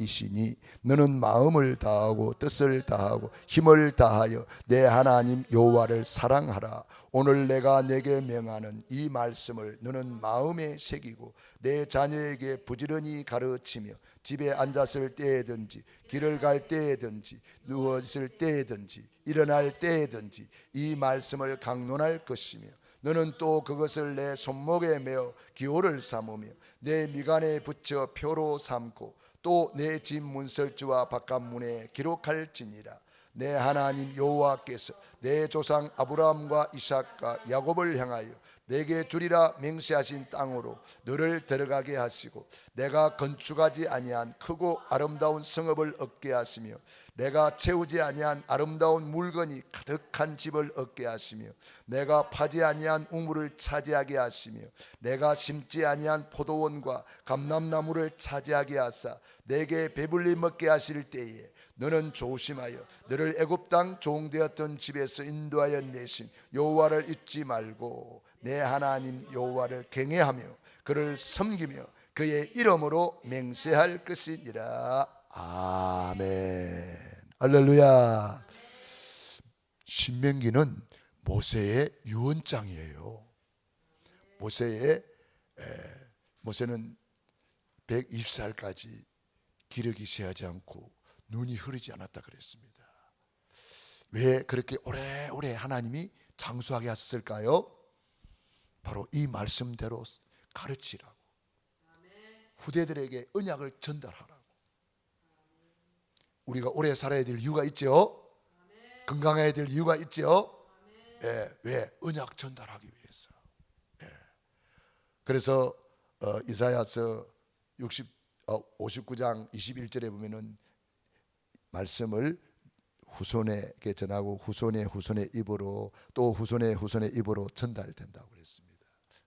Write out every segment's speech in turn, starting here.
이시니 너는 마음을 다하고 뜻을 다하고 힘을 다하여 내 하나님 여호와를 사랑하라. 오늘 내가 내게 명하는 이 말씀을 너는 마음에 새기고 내 자녀에게 부지런히 가르치며 집에 앉았을 때에든지 길을 갈 때에든지 누웠을 때에든지 일어날 때에든지 이 말씀을 강론할 것이며 너는 또 그것을 내 손목에 메어 기호를 삼으며 내 미간에 붙여 표로 삼고 또 내 집 문설주와 바깥문에 기록할지니라. 내 하나님 여호와께서 내 조상 아브라함과 이삭과 야곱을 향하여 내게 주리라 맹세하신 땅으로 너를 들어가게 하시고 내가 건축하지 아니한 크고 아름다운 성읍을 얻게 하시며 내가 채우지 아니한 아름다운 물건이 가득한 집을 얻게 하시며 내가 파지 아니한 우물을 차지하게 하시며 내가 심지 아니한 포도원과 감람나무를 차지하게 하사 내게 배불리 먹게 하실 때에 너는 조심하여 너를 애굽 땅 종되었던 집에서 인도하여 내신 여호와를 잊지 말고 내 하나님 여호와를 경외하며 그를 섬기며 그의 이름으로 맹세할 것이니라. 아멘. 할렐루야. 신명기는 모세의 유언장이에요. 모세는 120살까지 기력이 쇠하지 않고 눈이 흐리지 않았다 그랬습니다. 왜 그렇게 오래오래 하나님이 장수하게 하셨을까요? 바로 이 말씀대로 가르치라고, 후대들에게 언약을 전달하라고. 우리가 오래 살아야 될 이유가 있죠. 건강해야 될 이유가 있죠. 왜? 언약 전달하기 위해서. 그래서 이사야서 59장 21절에 보면은 말씀을 후손에게 전하고 후손의 후손의 입으로 또 후손의 후손의 입으로 전달된다고 그랬습니다.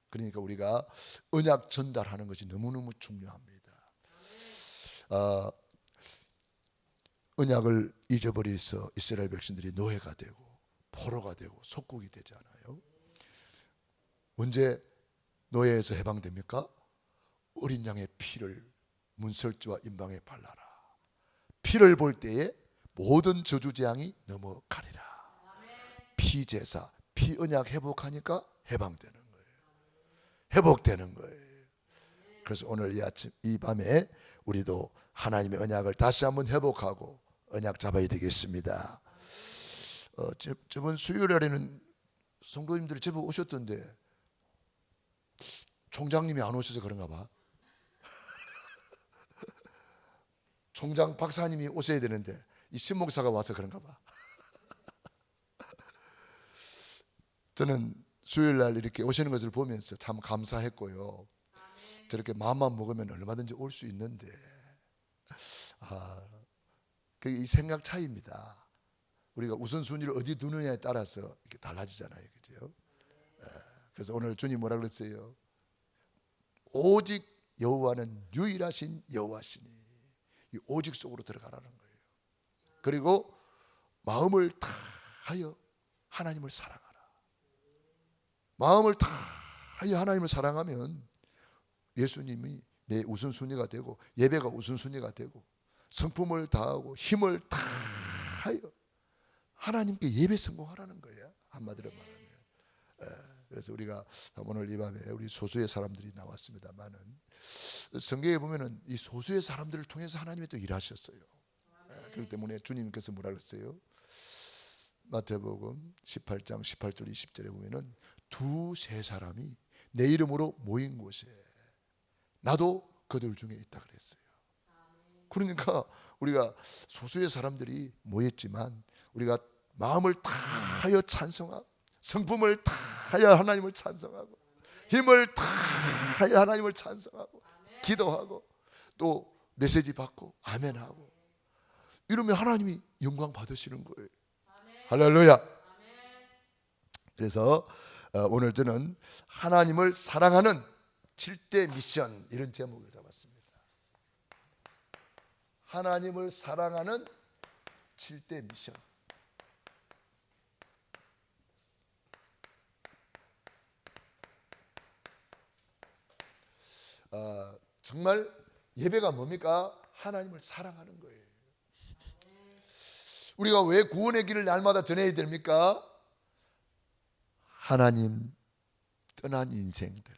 그러니까 우리가 언약 전달하는 것이 너무너무 중요합니다. 언약을 잊어버려서 이스라엘 백성들이 노예가 되고 포로가 되고 속국이 되잖아요. 언제 노예에서 해방됩니까? 어린 양의 피를 문설주와 임방에 발라라. 피를 볼 때에 모든 저주재앙이 넘어가리라. 피제사, 피언약 회복하니까 해방되는 거예요. 회복되는 거예요. 그래서 오늘 이 밤에 우리도 하나님의 언약을 다시 한번 회복하고 언약 잡아야 되겠습니다. 저번 수요일에는 성도님들이 제법 오셨던데 총장님이 안 오셔서 그런가 봐. 총장 박사님이 오셔야 되는데 이 신목사가 와서 그런가 봐. 저는 수요일 날 이렇게 오시는 것을 보면서 참 감사했고요. 저렇게 마음만 먹으면 얼마든지 올 수 있는데 그게 이 생각 차이입니다. 우리가 우선순위를 어디 두느냐에 따라서 이렇게 달라지잖아요, 그죠? 그래서 오늘 주님 뭐라 그랬어요? 오직 여호와는 유일하신 여호와시니 이 오직 속으로 들어가라는 거예요. 그리고 마음을 다하여 하나님을 사랑하라. 마음을 다하여 하나님을 사랑하면 예수님이 내 우선순위가 되고 예배가 우선순위가 되고 성품을 다하고 힘을 다하여 하나님께 예배 성공하라는 거예요. 한마디로 말하면. 그래서 우리가 오늘 이 밤에 우리 소수의 사람들이 나왔습니다만은 성경에 보면은 이 소수의 사람들을 통해서 하나님이 또 일하셨어요. 그렇기 때문에 주님께서 뭐라 그랬어요? 마태복음 18장 18절 20절에 보면은 두세 사람이 내 이름으로 모인 곳에 나도 그들 중에 있다 그랬어요. 그러니까 우리가 소수의 사람들이 모였지만 우리가 마음을 다하여 찬송하고 성품을 다하여 하나님을 찬송하고 힘을 다하여 하나님을 찬송하고 기도하고 또 메시지 받고 아멘하고 이러면 하나님이 영광 받으시는 거예요. 할렐루야. 그래서 오늘 저는 하나님을 사랑하는 7대 미션 이런 제목을 잡았습니다. 하나님을 사랑하는 7대 미션. 정말 예배가 뭡니까? 하나님을 사랑하는 거예요. 우리가 왜 구원의 길을 날마다 전해야 됩니까? 하나님 떠난 인생들,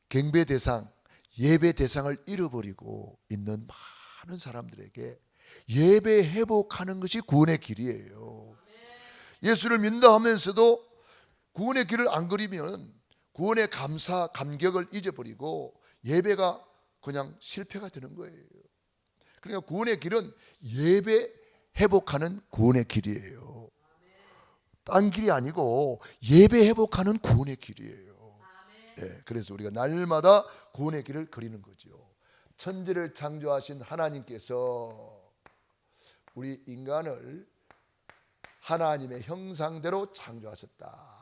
경배 대상, 예배 대상을 잃어버리고 있는 많은 사람들에게 예배 회복하는 것이 구원의 길이에요. 예수를 믿는다 하면서도 구원의 길을 안 그리면 구원의 감사, 감격을 잊어버리고 예배가 그냥 실패가 되는 거예요. 그러니까 구원의 길은 예배 회복하는 구원의 길이에요. 딴 길이 아니고 예배 회복하는 구원의 길이에요. 네, 그래서 우리가 날마다 구원의 길을 그리는 거죠. 천지를 창조하신 하나님께서 우리 인간을 하나님의 형상대로 창조하셨다.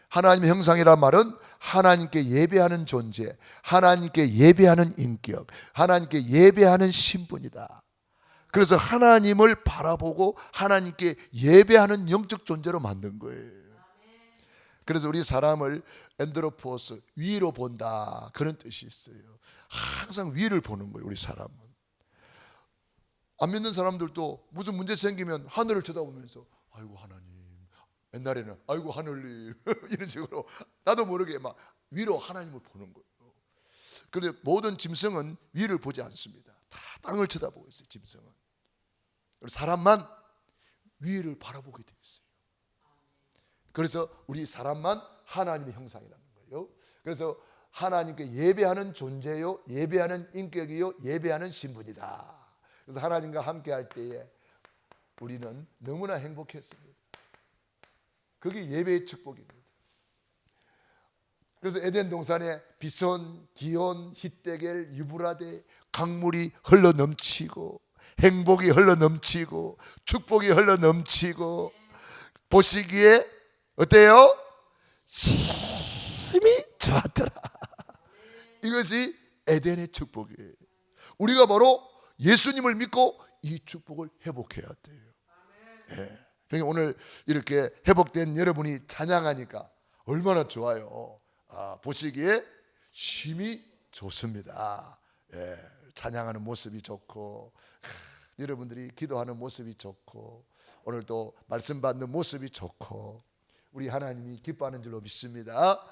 하나님의 형상이란 말은 하나님께 예배하는 존재, 하나님께 예배하는 인격, 하나님께 예배하는 신분이다. 그래서 하나님을 바라보고 하나님께 예배하는 영적 존재로 만든 거예요. 그래서 우리 사람을 엔드로포스, 위로 본다, 그런 뜻이 있어요. 항상 위를 보는 거예요. 우리 사람은. 안 믿는 사람들도 무슨 문제 생기면 하늘을 쳐다보면서 아이고 하나님, 옛날에는 아이고 하늘님 이런 식으로 나도 모르게 막 위로 하나님을 보는 거예요. 그런데 모든 짐승은 위를 보지 않습니다. 다 땅을 쳐다보고 있어요. 짐승은. 사람만 위를 바라보게 돼 있어요. 그래서 우리 사람만 하나님의 형상이라는 거예요. 그래서 하나님께 예배하는 존재요, 예배하는 인격이요, 예배하는 신분이다. 그래서 하나님과 함께 할 때에 우리는 너무나 행복했습니다. 그게 예배의 축복입니다. 그래서 에덴 동산에 비손, 기온, 히데겔, 유브라데 강물이 흘러 넘치고 행복이 흘러 넘치고 축복이 흘러 넘치고 보시기에 어때요? 심히 좋았더라. 이것이 에덴의 축복이에요. 우리가 바로 예수님을 믿고 이 축복을 회복해야 돼요. 네. 그러니까 오늘 이렇게 회복된 여러분이 찬양하니까 얼마나 좋아요. 보시기에 심히 좋습니다. 예, 찬양하는 모습이 좋고 여러분들이 기도하는 모습이 좋고 오늘도 말씀 받는 모습이 좋고 우리 하나님이 기뻐하는 줄로 믿습니다.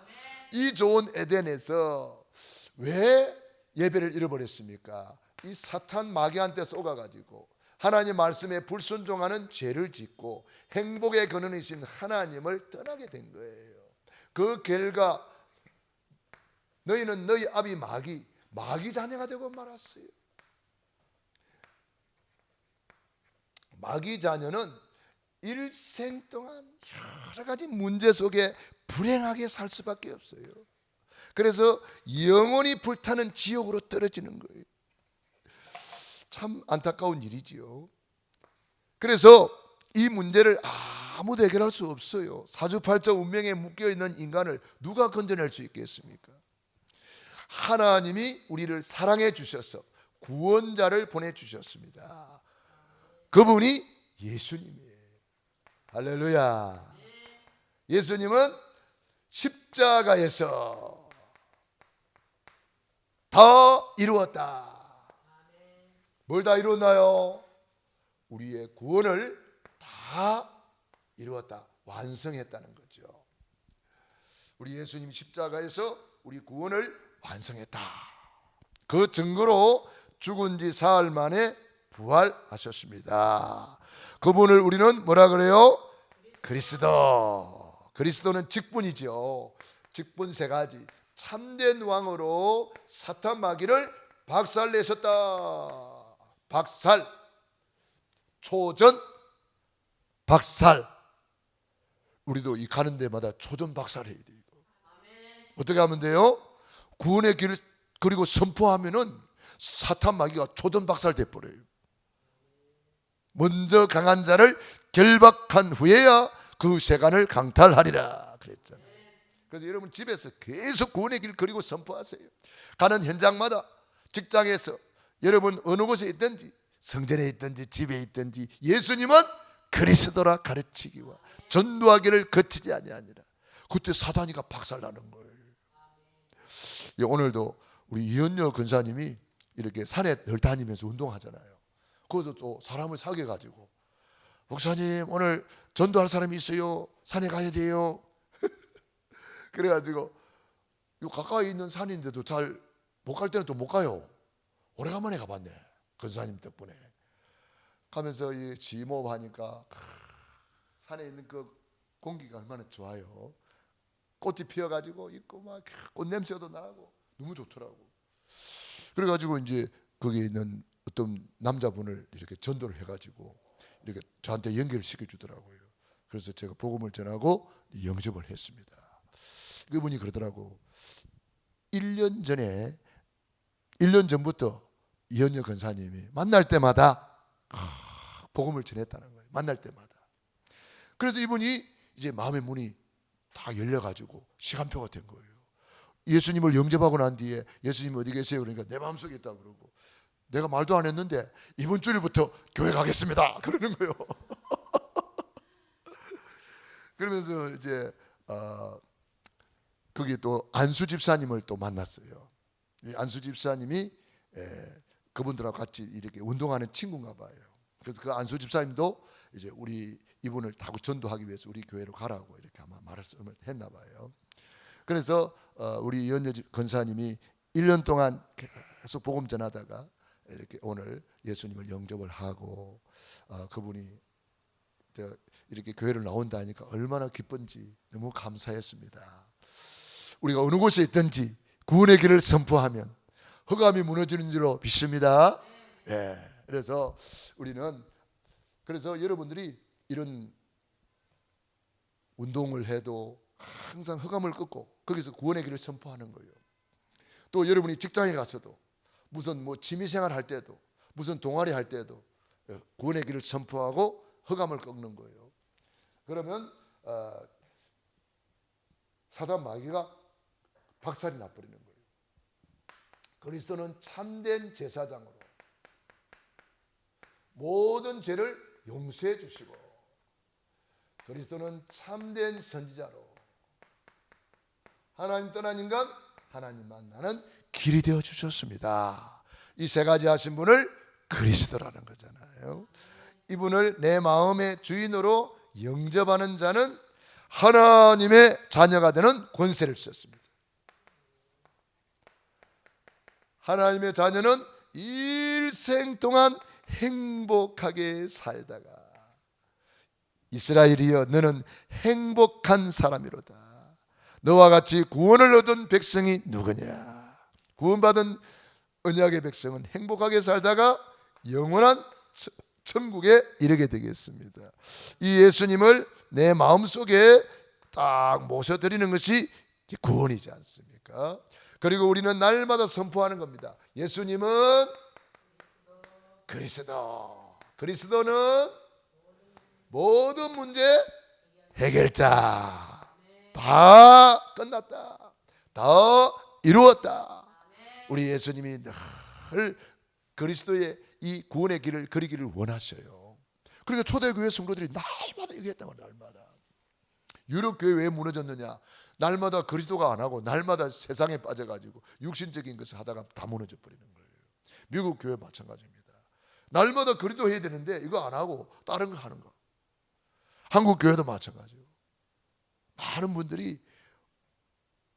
이 좋은 에덴에서 왜 예배를 잃어버렸습니까? 이 사탄 마귀한테 쏘가가지고 하나님 말씀에 불순종하는 죄를 짓고 행복의 근원이신 하나님을 떠나게 된 거예요. 그 결과 너희는 너희 아비 마귀 자녀가 되고 말았어요. 마귀 자녀는 일생 동안 여러 가지 문제 속에 불행하게 살 수밖에 없어요. 그래서 영원히 불타는 지옥으로 떨어지는 거예요. 참 안타까운 일이지요. 그래서 이 문제를 아무도 해결할 수 없어요. 사주팔자 운명에 묶여있는 인간을 누가 건져낼 수 있겠습니까? 하나님이 우리를 사랑해 주셔서 구원자를 보내주셨습니다. 그분이 예수님이에요. 할렐루야. 예수님은 십자가에서 다 이루었다. 뭘 다 이루었나요? 우리의 구원을 다 이루었다. 완성했다는 거죠. 우리 예수님이 십자가에서 우리 구원을 완성했다. 그 증거로 죽은 지 사흘 만에 부활하셨습니다. 그분을 우리는 뭐라 그래요? 그리스도. 그리스도는 직분이죠. 직분 세 가지. 참된 왕으로 사탄 마귀를 박살내셨다. 박살, 초전, 박살. 우리도 이 가는 데마다 초전 박살해야 돼요. 어떻게 하면 돼요? 구원의 길을 그리고 선포하면은 사탄 마귀가 초전 박살 돼버려요. 먼저 강한 자를 결박한 후에야 그 세간을 강탈하리라 그랬잖아요. 그래서 여러분 집에서 계속 구원의 길 그리고 선포하세요. 가는 현장마다, 직장에서, 여러분 어느 곳에 있든지, 성전에 있든지 집에 있든지 예수님은 그리스도라 가르치기와 전도하기를 거치지 아니하니라. 그때 사단이가 박살나는 거예요. 오늘도 우리 이현여 권사님이 이렇게 산에 늘 다니면서 운동하잖아요. 거기서 또 사람을 사귀어가지고 목사님 오늘 전도할 사람이 있어요. 산에 가야 돼요. 그래가지고 요 가까이 있는 산인데도 잘 못 갈 때는 또 못 가요. 오래간만에 가봤네. 권사님 덕분에 가면서 이 지모하니까 산에 있는 그 공기가 얼마나 좋아요. 꽃이 피어가지고 있고 막 꽃 냄새도 나고 너무 좋더라고. 그래가지고 이제 거기에 있는 어떤 남자분을 이렇게 전도를 해가지고 이렇게 저한테 연결을 시켜주더라고요. 그래서 제가 복음을 전하고 영접을 했습니다. 그분이 그러더라고. 1년 전부터 이현여 권사님이 만날 때마다 복음을 전했다는 거예요. 만날 때마다. 그래서 이분이 이제 마음의 문이 다 열려가지고 시간표가 된 거예요. 예수님을 영접하고 난 뒤에 예수님 어디 계세요? 그러니까 내 마음속에 있다 그러고, 내가 말도 안 했는데 이번 주일부터 교회 가겠습니다 그러는 거예요. 그러면서 이제 거기 또 안수 집사님을 또 만났어요. 이 안수 집사님이 그분들하고 같이 이렇게 운동하는 친구인가 봐요. 그래서 그 안수 집사님도 이제 우리 이분을 타고 전도하기 위해서 우리 교회로 가라고 이렇게 아마 말씀을 했나 봐요. 그래서 우리 이현여 권사님이 1년 동안 계속 복음 전하다가 이렇게 오늘 예수님을 영접을 하고 그분이 이렇게 교회를 나온다니까 얼마나 기쁜지 너무 감사했습니다. 우리가 어느 곳에 있든지 구원의 길을 선포하면 흑암이 무너지는 줄로 믿습니다. 예. 그래서 우리는 그래서 여러분들이 이런 운동을 해도 항상 흑암을 꺾고 거기서 구원의 길을 선포하는 거예요. 또 여러분이 직장에 가서도 무슨 뭐 취미생활 할 때도 무슨 동아리 할 때도 구원의 길을 선포하고 흑암을 꺾는 거예요. 그러면 사단 마귀가 박살이 나버리는 거예요. 그리스도는 참된 제사장으로 모든 죄를 용서해 주시고, 그리스도는 참된 선지자로 하나님 떠난 인간 하나님 만나는 길이 되어 주셨습니다. 이 세 가지 하신 분을 그리스도라는 거잖아요. 이분을 내 마음의 주인으로 영접하는 자는 하나님의 자녀가 되는 권세를 주셨습니다. 하나님의 자녀는 일생 동안 행복하게 살다가 이스라엘이여 너는 행복한 사람이로다. 너와 같이 구원을 얻은 백성이 누구냐? 구원받은 언약의 백성은 행복하게 살다가 영원한 천국에 이르게 되겠습니다. 이 예수님을 내 마음속에 딱 모셔드리는 것이 구원이지 않습니까? 그리고 우리는 날마다 선포하는 겁니다. 예수님은 그리스도. 그리스도는 모든 문제 해결자. 다 끝났다. 다 이루었다. 우리 예수님이 늘 그리스도의 이 구원의 길을 그리기를 원하셔요. 그러니까 초대교회 성도들이 날마다 얘기했단 말이에요. 날마다. 유럽교회 왜 무너졌느냐? 날마다 그리스도가 안 하고 날마다 세상에 빠져가지고 육신적인 것을 하다가 다 무너져 버리는 거예요. 미국 교회 마찬가지입니다. 날마다 그리스도 해야 되는데 이거 안 하고 다른 거 하는 거. 한국 교회도 마찬가지예요. 많은 분들이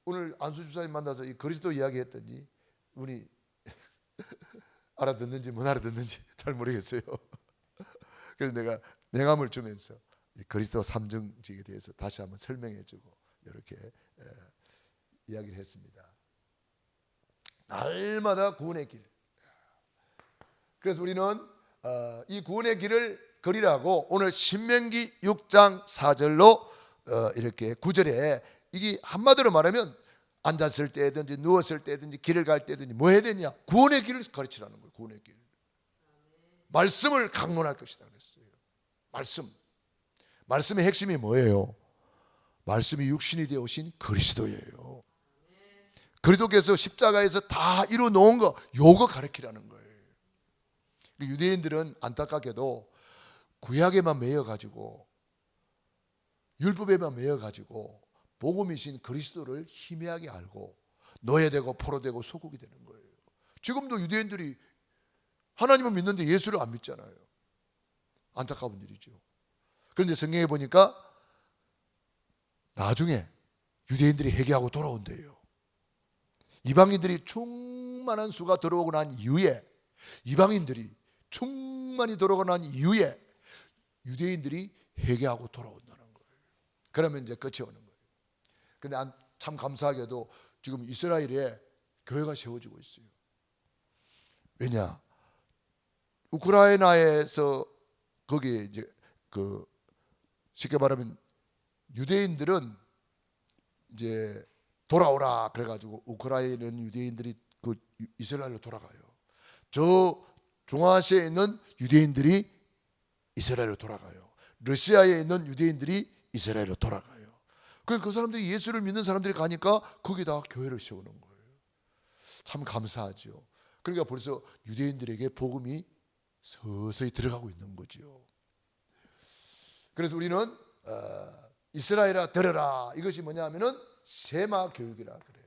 오늘 안수 집사님 만나서 이 그리스도 이야기했더니 우리 알아듣는지 못 알아듣는지 잘 모르겠어요. 그래서 내가 명함을 주면서 이 그리스도 삼정직에 대해서 다시 한번 설명해주고 이렇게 이야기를 했습니다. 날마다 구원의 길. 그래서 우리는 이 구원의 길을 걸으라고 오늘 신명기 6장 4절로 이렇게 9절에 이게 한마디로 말하면 앉았을 때든지 누웠을 때든지 길을 갈 때든지 뭐 해야 되냐? 구원의 길을 가르치라는 거예요. 구원의 길. 말씀을 강론할 것이다 그랬어요. 말씀의 핵심이 뭐예요? 말씀이 육신이 되어 오신 그리스도예요. 그리스도께서 십자가에서 다 이루어 놓은 거 요거 가르치라는 거예요. 유대인들은 안타깝게도 구약에만 매여가지고 율법에만 매여가지고 복음이신 그리스도를 희미하게 알고 노예되고 포로되고 소국이 되는 거예요. 지금도 유대인들이 하나님을 믿는데 예수를 안 믿잖아요. 안타까운 일이죠. 그런데 성경에 보니까 나중에 유대인들이 회개하고 돌아온대요. 이방인들이 충만한 수가 들어오고 난 이후에, 이방인들이 충만히 들어오고 난 이후에 유대인들이 회개하고 돌아온다는 거예요. 그러면 이제 끝이 오는 거예요. 그런데 참 감사하게도 지금 이스라엘에 교회가 세워지고 있어요. 왜냐? 우크라이나에서 거기에 이제 쉽게 말하면 유대인들은 이제 돌아오라 그래가지고 우크라이나 유대인들이 이스라엘로 돌아가요. 저 중앙아시아에 있는 유대인들이 이스라엘로 돌아가요. 러시아에 있는 유대인들이 이스라엘로 돌아가요. 그 사람들이 예수를 믿는 사람들이 가니까 거기다 교회를 세우는 거예요. 참 감사하죠. 그러니까 벌써 유대인들에게 복음이 서서히 들어가고 있는 거죠. 그래서 우리는 이스라엘아 들으라, 이것이 뭐냐 하면은 세마 교육이라 그래요.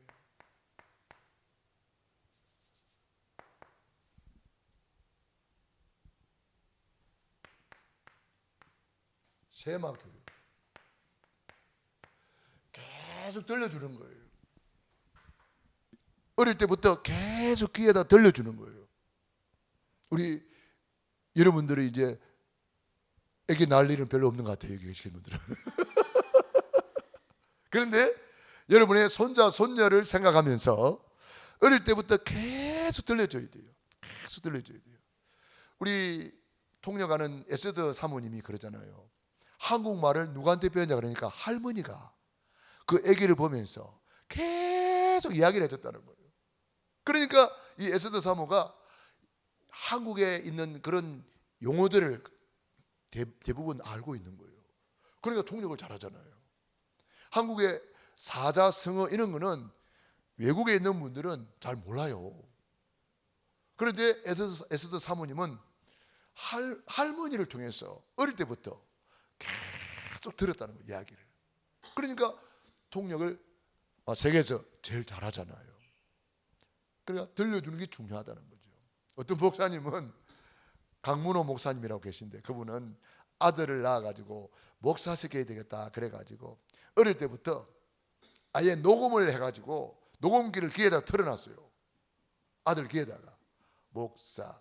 세마 교육. 계속 들려주는 거예요. 어릴 때부터 계속 귀에다 들려주는 거예요. 우리 여러분들이 이제 애기 낳을 일은 별로 없는 것 같아요, 여기 계신 분들은. 그런데 여러분의 손자, 손녀를 생각하면서 어릴 때부터 계속 들려줘야 돼요. 계속 들려줘야 돼요. 우리 통역하는 에스더 사모님이 그러잖아요. 한국말을 누구한테 배웠냐 그러니까 할머니가 그 아기를 보면서 계속 이야기를 해줬다는 거예요. 그러니까 이 에스더 사모가 한국에 있는 그런 용어들을 대부분 알고 있는 거예요. 그러니까 통역을 잘하잖아요. 한국의 사자, 성어 이런 거는 외국에 있는 분들은 잘 몰라요. 그런데 에스더 사모님은 할머니를 통해서 어릴 때부터 계속 들었다는 거예요, 이야기를. 그러니까 통역을 세계에서 제일 잘하잖아요. 그러니까 들려주는 게 중요하다는 거죠. 어떤 목사님은 강문호 목사님이라고 계신데 그분은 아들을 낳아가지고 목사 시켜야 되겠다 그래가지고 어릴 때부터 아예 녹음을 해가지고 녹음기를 귀에다 틀어놨어요. 아들 귀에다가 목사,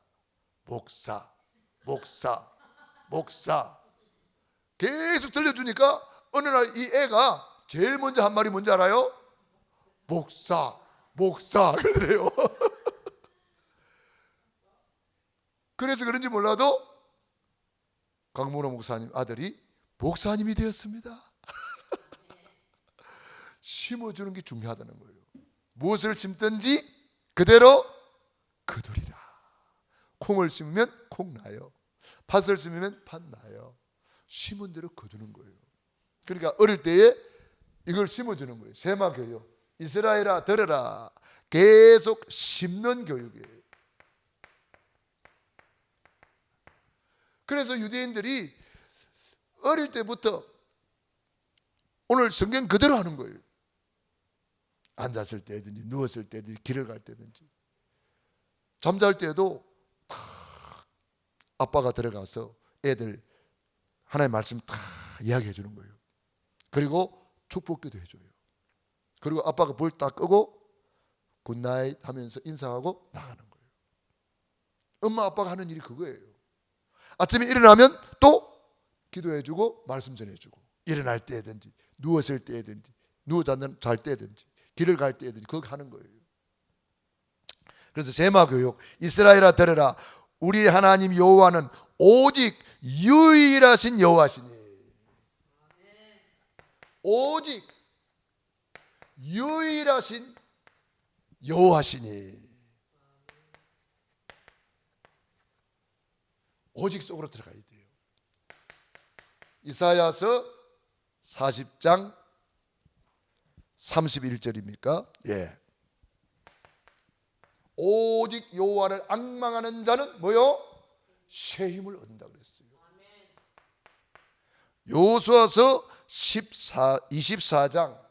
목사, 목사, 목사 계속 들려주니까 어느 날 이 애가 제일 먼저 한 말이 뭔지 알아요? 목사, 목사 그러더래요. 그래서 그런지 몰라도 강문호 목사님 아들이 목사님이 되었습니다. 심어주는 게 중요하다는 거예요. 무엇을 심든지 그대로 거두리라. 콩을 심으면 콩 나요. 팥을 심으면 팥 나요. 심은 대로 거두는 거예요. 그러니까 어릴 때에 이걸 심어주는 거예요. 세마 교육. 이스라엘아 들으라. 계속 심는 교육이에요. 그래서 유대인들이 어릴 때부터 오늘 성경 그대로 하는 거예요. 앉았을 때든지 누웠을 때든지 길을 갈 때든지 잠잘 때도 아빠가 들어가서 애들 하나님의 말씀 다 이야기해 주는 거예요. 그리고 축복기도 해줘요. 그리고 아빠가 불 딱 끄고 굿나잇 하면서 인사하고 나가는 거예요. 엄마 아빠가 하는 일이 그거예요. 아침에 일어나면 또 기도해주고 말씀 전해주고 일어날 때든지 누웠을 때든지 누워 잘 때든지 길을 갈 때든지 그거 하는 거예요. 그래서 세마 교육. 이스라엘아 들으라. 우리 하나님 여호와는 오직 유일하신 여호와시니. 오직 유일하신 여호와시니. 오직 속으로 들어가야 돼요. 이사야서 40장 31절입니까? 예. 오직 여호와를 앙망하는 자는 뭐요? 새 힘을 얻는다 그랬어요. 여호수아서 24장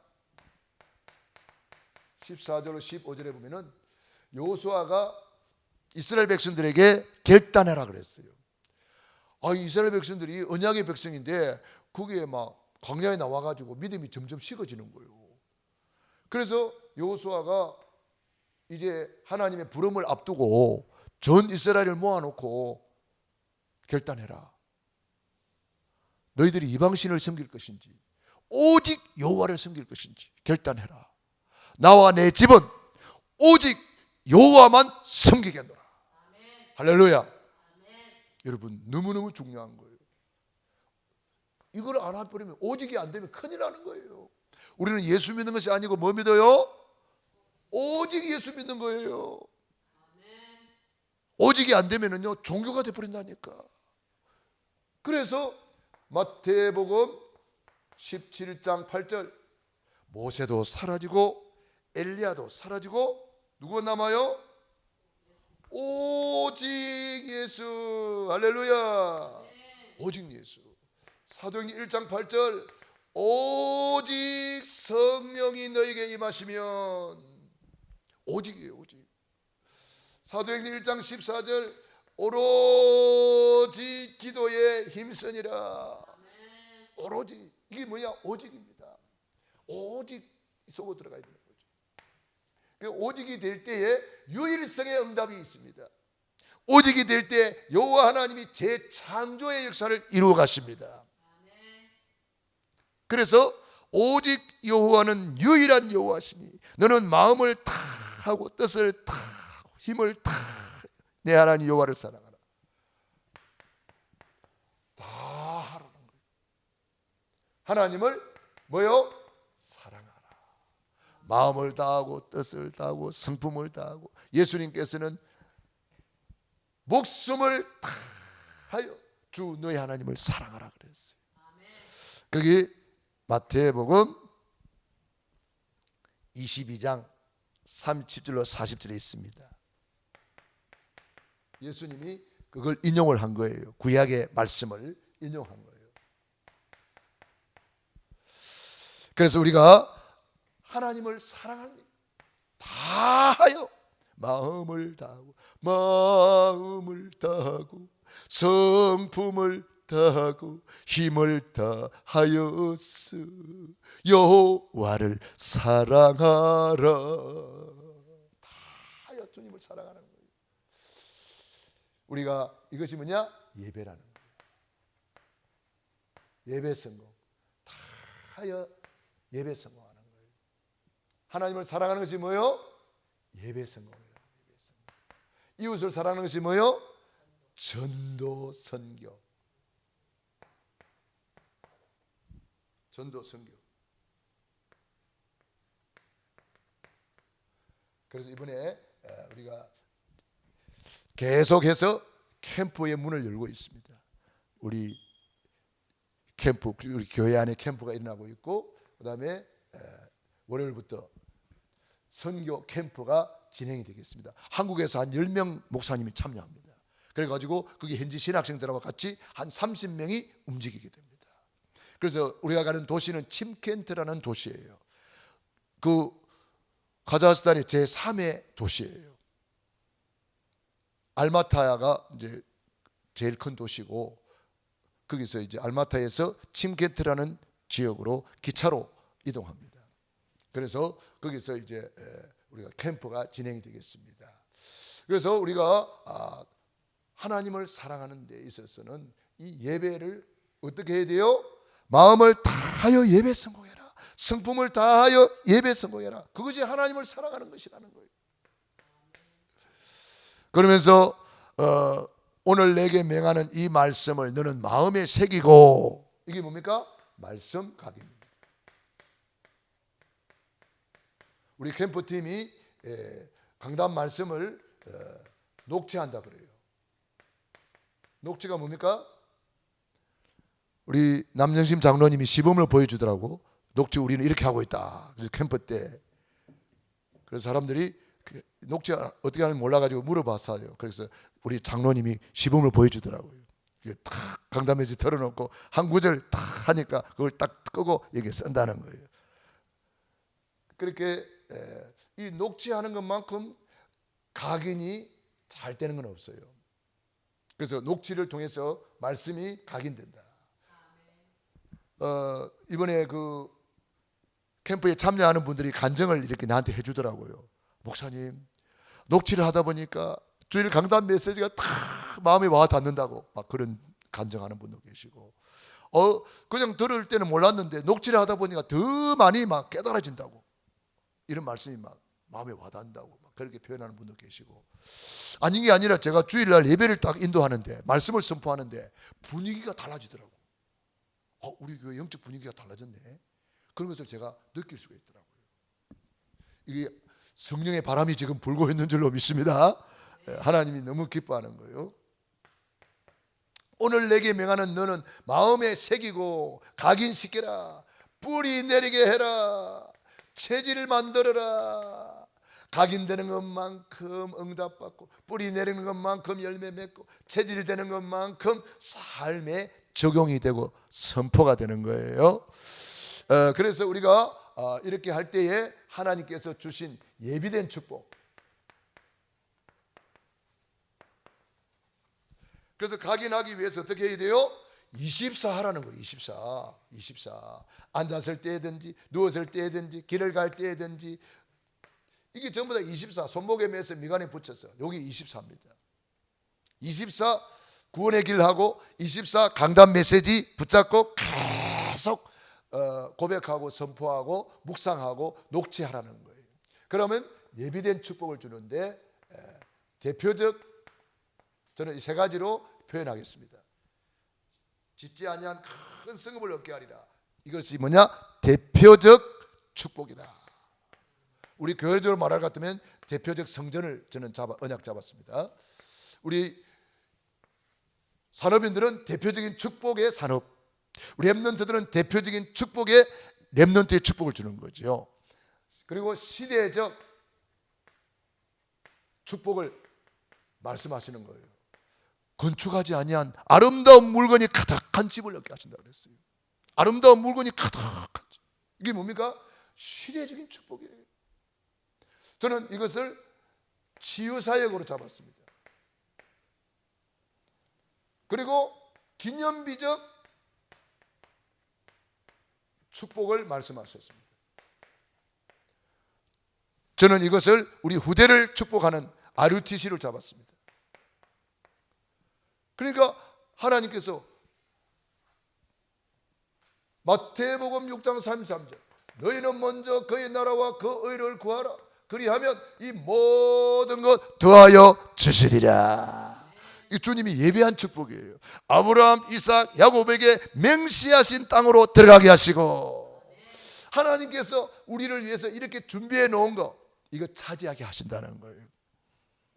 14절로 15절에 보면은 여호수아가 이스라엘 백성들에게 결단해라 그랬어요. 이스라엘 백성들이 언약의 백성인데 거기에 막 광야에 나와가지고 믿음이 점점 식어지는 거예요. 그래서 여호수아가 이제 하나님의 부름을 앞두고 전 이스라엘을 모아놓고 결단해라. 너희들이 이방신을 섬길 것인지 오직 여호와를 섬길 것인지 결단해라. 나와 내 집은 오직 여호와만 섬기겠노라. 할렐루야. 여러분, 너무너무 중요한 거예요. 이걸 안 해버리면, 오직이 안 되면 큰일 나는 거예요. 우리는 예수 믿는 것이 아니고 뭐 믿어요? 오직 예수 믿는 거예요. 오직이 안 되면은요, 종교가 되어버린다니까. 그래서 마태복음 17장 8절, 모세도 사라지고 엘리야도 사라지고 누가 남아요? 오직 예수. 할렐루야. 오직 예수. 사도행전 1장 8절, 오직 성령이 너에게 임하시면. 오직이에요, 오직. 사도행전 1장 14절, 오로지 기도에 힘쓰니라. 오로지. 이게 뭐냐? 오직입니다. 오직 속으로 들어가야 되는 거죠. 오직이 될 때에 유일성의 응답이 있습니다. 오직이 될 때 여호와 하나님이 재창조의 역사를 이루어 가십니다. 그래서 오직 여호와는 유일한 여호와시니 너는 마음을 다 하고 뜻을 다 하고 힘을 다 내 하나님 여호와를 사랑하라. 다 하라는 거예요. 하나님을 뭐요? 사랑하라. 마음을 다하고 뜻을 다하고 성품을 다하고. 예수님께서는 목숨을 다하여 주 너희 하나님을 사랑하라 그랬어요. 거기 마태복음 22장 30절로 40절에 있습니다. 예수님이 그걸 인용을 한 거예요. 구약의 말씀을 인용한 거예요. 그래서 우리가 하나님을 사랑합니다. 다하여 마음을 다하고 마음을 다하고 성품을 다하고 힘을 다하여서 여호와를 사랑하라. 다하여 주님을 사랑하는 거예요. 우리가 이것이 뭐냐? 예배라는 거예요. 예배 성공. 다하여 예배 성공하는 거예요. 하나님을 사랑하는 것이 뭐요? 예배 성공이라는 거예요. 예배 성공. 이웃을 사랑하는 것이 뭐요? 전도 선교. 전도 선교. 그래서 이번에 우리가 계속해서 캠프의 문을 열고 있습니다. 우리 캠프, 우리 교회 안에 캠프가 일어나고 있고, 그 다음에 월요일부터 선교 캠프가 진행이 되겠습니다. 한국에서 한 10명 목사님이 참여합니다. 그래가지고 거기 현지 신학생들하고 같이 한 30명이 움직이게 됩니다. 그래서 우리가 가는 도시는 침켄트라는 도시예요. 그 카자흐스탄의 제3의 도시예요. 알마타야가 이제 제일 큰 도시고, 거기서 이제 알마타에서 침켄트라는 지역으로 기차로 이동합니다. 그래서 거기서 이제 우리가 캠프가 진행이 되겠습니다. 그래서 우리가 하나님을 사랑하는 데 있어서는 이 예배를 어떻게 해야 돼요? 마음을 다하여 예배 성공해라. 성품을 다하여 예배 성공해라. 그것이 하나님을 사랑하는 것이라는 거예요. 그러면서 오늘 내게 명하는 이 말씀을 너는 마음에 새기고, 이게 뭡니까? 말씀 각입니다. 우리 캠프팀이 강단 말씀을 녹취한다 그래요. 녹취가 뭡니까? 우리 남영심 장로님이 시범을 보여주더라고. 녹취 우리는 이렇게 하고 있다. 그래서 캠프 때. 그래서 사람들이 녹취 어떻게 하는지 몰라가지고 물어봤어요. 그래서 우리 장로님이 시범을 보여주더라고요. 탁 강담에서 털어놓고 한 구절 탁 하니까 그걸 딱 끄고 여기 쓴다는 거예요. 그렇게 이 녹취하는 것만큼 각인이 잘 되는 건 없어요. 그래서 녹취를 통해서 말씀이 각인된다. 이번에 그 캠프에 참여하는 분들이 간증을 이렇게 나한테 해주더라고요. 목사님, 녹취를 하다 보니까 주일 강단 메시지가 다 마음에 와 닿는다고 막 그런 간증하는 분도 계시고, 그냥 들을 때는 몰랐는데 녹취를 하다 보니까 더 많이 막 깨달아진다고, 이런 말씀이 막 마음에 와 닿는다고 막 그렇게 표현하는 분도 계시고, 아닌 게 아니라 제가 주일날 예배를 딱 인도하는데 말씀을 선포하는데 분위기가 달라지더라고. 우리 교회 영적 분위기가 달라졌네. 그런 것을 제가 느낄 수가 있더라고요. 이게 성령의 바람이 지금 불고 있는 줄로 믿습니다. 하나님이 너무 기뻐하는 거예요. 오늘 내게 명하는 너는 마음에 새기고 각인시켜라. 뿌리 내리게 해라. 체질을 만들어라. 각인되는 것만큼 응답받고 뿌리 내리는 것만큼 열매 맺고 체질되는 것만큼 삶에 적용이 되고 선포가 되는 거예요. 그래서 우리가 이렇게 할 때에 하나님께서 주신 예비된 축복, 그래서 각인하기 위해서 어떻게 해야 돼요? 24 하라는 거예요. 24 앉았을 때든지 누웠을 때든지 길을 갈 때든지, 이게 전부 다 24. 손목에 매서 미간에 붙였어. 여기 24입니다. 24 구원의 길하고 24 강단 메시지 붙잡고 계속 고백하고 선포하고 묵상하고 녹취하라는 거예요. 그러면 예비된 축복을 주는데 대표적, 저는 이 세 가지로 표현하겠습니다. 짓지 아니한 큰 성읍을 얻게 하리라. 이것이 뭐냐? 대표적 축복이다. 우리 교회적으로 말할 것 같으면 대표적 성전을 저는 언약 잡았습니다. 우리 산업인들은 대표적인 축복의 산업, 우리 렘넌트들은 대표적인 축복의 렘넌트의 축복을 주는 거죠. 그리고 시대적 축복을 말씀하시는 거예요. 건축하지 아니한 아름다운 물건이 가득한 집을 얻게 하신다고 그랬어요. 아름다운 물건이 가득한 집. 이게 뭡니까? 시대적인 축복이에요. 저는 이것을 치유사역으로 잡았습니다. 그리고 기념비적 축복을 말씀하셨습니다. 저는 이것을 우리 후대를 축복하는 RUTC를 잡았습니다. 그러니까 하나님께서 마태복음 6장 33절 너희는 먼저 그의 나라와 그 의를 구하라. 그리하면 이 모든 것 더하여 주시리라. 이 주님이 예비한 축복이에요. 아브라함, 이삭, 야곱에게 맹시하신 땅으로 들어가게 하시고, 하나님께서 우리를 위해서 이렇게 준비해 놓은 거, 이거 차지하게 하신다는 거예요.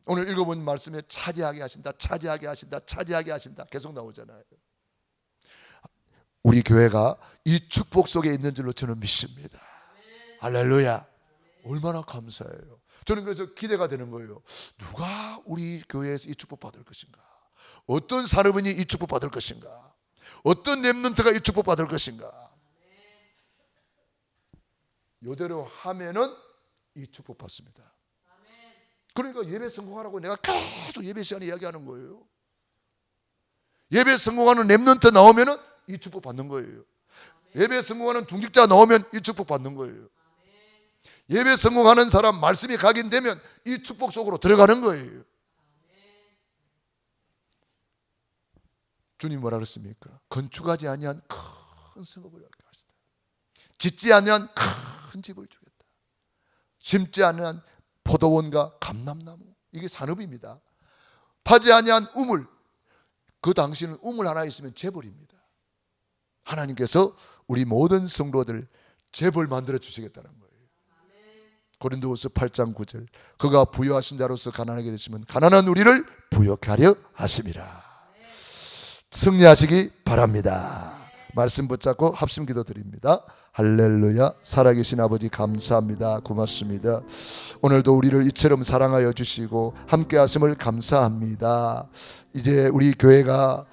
오늘 읽어본 말씀에 차지하게 하신다, 차지하게 하신다, 차지하게 하신다 계속 나오잖아요. 우리 교회가 이 축복 속에 있는 줄로 저는 믿습니다. 할렐루야. 얼마나 감사해요. 저는 그래서 기대가 되는 거예요. 누가 우리 교회에서 이 축복 받을 것인가? 어떤 산업인이 이 축복 받을 것인가? 어떤 렘넌트가 이 축복 받을 것인가? 이대로 하면은 이 축복 받습니다. 그러니까 예배 성공하라고 내가 계속 예배 시간에 이야기하는 거예요. 예배 성공하는 렘넌트 나오면은 이 축복 받는 거예요. 예배 성공하는 중직자 나오면 이 축복 받는 거예요. 예배 성공하는 사람 말씀이 각인되면 이 축복 속으로 들어가는 거예요. 주님 뭐라 그랬습니까? 건축하지 아니한 큰 성읍을 얻게 하시다. 짓지 아니한 큰 집을 주겠다. 심지 아니한 포도원과 감람나무, 이게 산업입니다. 파지 아니한 우물, 그 당시는 우물 하나 있으면 재벌입니다. 하나님께서 우리 모든 성도들 재벌 만들어 주시겠다는 거예요. 고린도후서 8장 9절 그가 부유하신 자로서 가난하게 되시면 가난한 우리를 부유하게 하려 하심이라. 승리하시기 바랍니다. 말씀 붙잡고 합심 기도 드립니다. 할렐루야. 살아계신 아버지 감사합니다. 고맙습니다. 오늘도 우리를 이처럼 사랑하여 주시고 함께 하심을 감사합니다. 이제 우리 교회가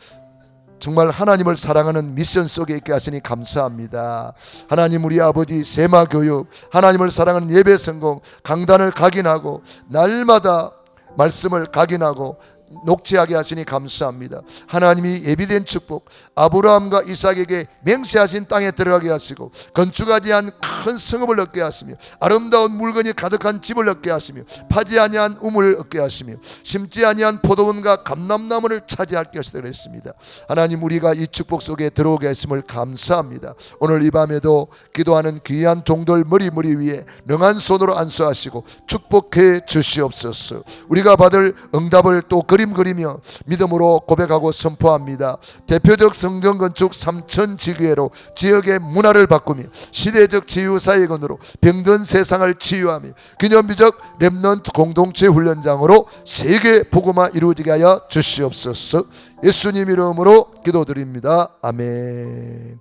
정말 하나님을 사랑하는 미션 속에 있게 하시니 감사합니다. 하나님, 우리 아버지 세마교육, 하나님을 사랑하는 예배 성공, 강단을 각인하고 날마다 말씀을 각인하고 녹취하게 하시니 감사합니다. 하나님이 예비된 축복, 아브라함과 이삭에게 맹세하신 땅에 들어가게 하시고 건축하지 않은 큰 성읍을 얻게 하시며 아름다운 물건이 가득한 집을 얻게 하시며 파지 아니한 우물을 얻게 하시며 심지 아니한 포도원과 감람나무를 차지할 것이다 그랬습니다. 하나님, 우리가 이 축복 속에 들어오게 했음을 감사합니다. 오늘 이 밤에도 기도하는 귀한 종들 머리 위에 능한 손으로 안수하시고 축복해 주시옵소서. 우리가 받을 응답을 또 그리며 믿음으로 고백하고 선포합니다. 대표적 성전 건축 3천 지교회로 지역의 문화를 바꾸며 시대적 치유사역원으로 병든 세상을 치유하며 기념비적 렘넌트 공동체 훈련장으로 세계 복음화 이루어지게 하여 주시옵소서. 예수님 이름으로 기도드립니다. 아멘.